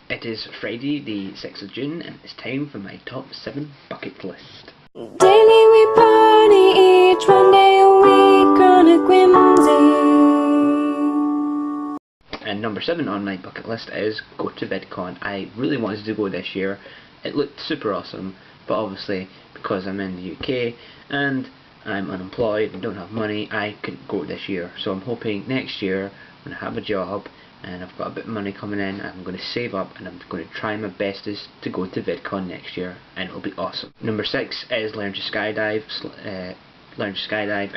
It is Friday the 6th of June and it's time for my top 7 bucket list. Daily we party, each one day a week, chronic whimsy. And number 7 on my bucket list is go to VidCon. I really wanted to go this year. It looked super awesome, but obviously because I'm in the UK and I'm unemployed and don't have money, I couldn't go this year. So I'm hoping next year when I have a job and I've got a bit of money coming in, I'm going to save up and I'm going to try my bestest to go to VidCon next year, and it'll be awesome. Number 6 is learn to skydive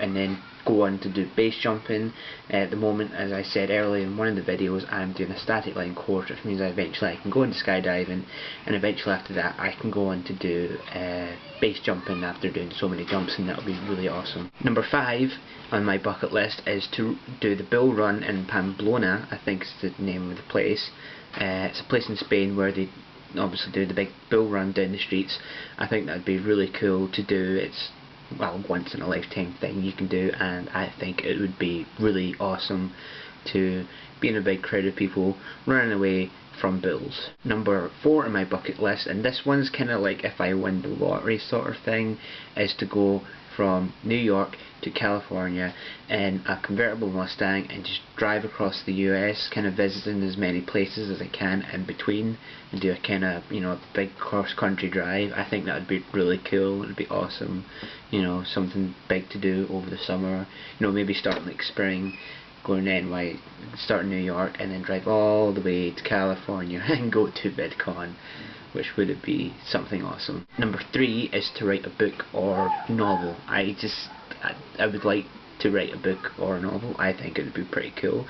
and then go on to do base jumping. At the moment, as I said earlier in one of the videos, I'm doing a static line course, which means eventually I can go into skydiving, and eventually after that I can go on to do base jumping after doing so many jumps, and that'll be really awesome. Number 5 on my bucket list is to do the bull run in Pamplona, I think is the name of the place. It's a place in Spain where they obviously do the big bull run down the streets. I think that'd be really cool to do. It's, well, once in a lifetime thing you can do, and I think it would be really awesome to be in a big crowd of people running away from bulls. Number 4 on my bucket list, and this one's kind of like if I win the lottery sort of thing, is to go from New York to California in a convertible Mustang and just drive across the US, kind of visiting as many places as I can in between, and do a kind of, you know, a big cross-country drive. I think that would be really cool. It would be awesome, you know, something big to do over the summer. You know, maybe starting like spring, going to start in New York and then drive all the way to California and go to VidCon, which would be something awesome. Number 3 is to write a book or novel. I would like to write a book or a novel. I think it would be pretty cool.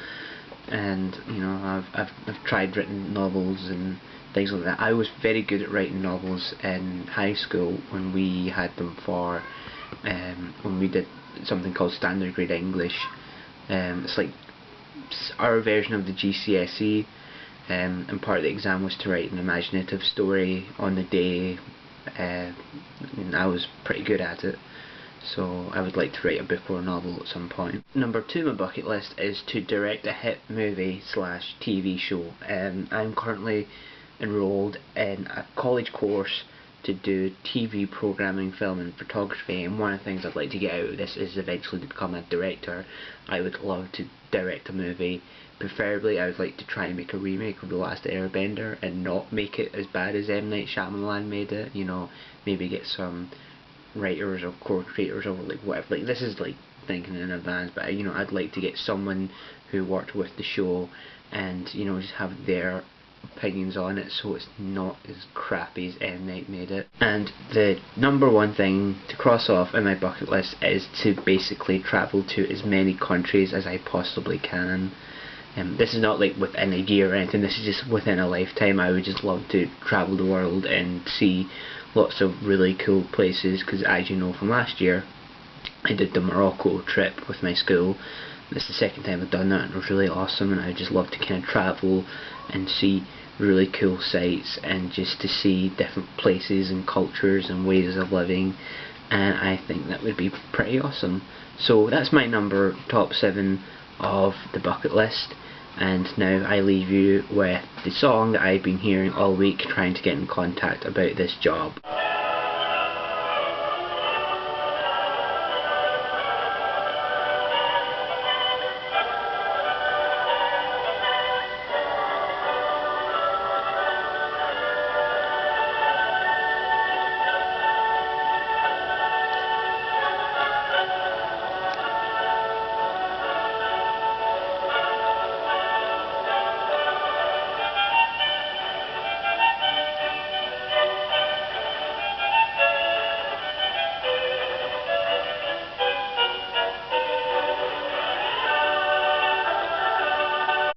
And you know, I've tried written novels and things like that. I was very good at writing novels in high school when we had them for when we did something called standard grade English. It's like our version of the GCSE. And part of the exam was to write an imaginative story on the day, and I was pretty good at it, so I would like to write a book or a novel at some point. Number 2 on my bucket list is to direct a hit movie / TV show. I'm currently enrolled in a college course to do TV programming, film and photography, and one of the things I'd like to get out of this is eventually to become a director. I would love to direct a movie. Preferably I would like to try and make a remake of The Last Airbender and not make it as bad as M. Night Shyamalan made it. You know, maybe get some writers or co-creators or like whatever. Like, this is like thinking in advance, but you know, I'd like to get someone who worked with the show and, you know, just have their opinions on it so it's not as crappy as M. Night made it. And the number 1 thing to cross off in my bucket list is to basically travel to as many countries as I possibly can. This is not like within a year or anything, this is just within a lifetime. I would just love to travel the world and see lots of really cool places, because as you know from last year, I did the Morocco trip with my school. This is the 2nd time I've done that, and it was really awesome, and I just love to kind of travel and see really cool sights and just to see different places and cultures and ways of living, and I think that would be pretty awesome. So that's my top 7 of the bucket list, and now I leave you with the song that I've been hearing all week trying to get in contact about this job.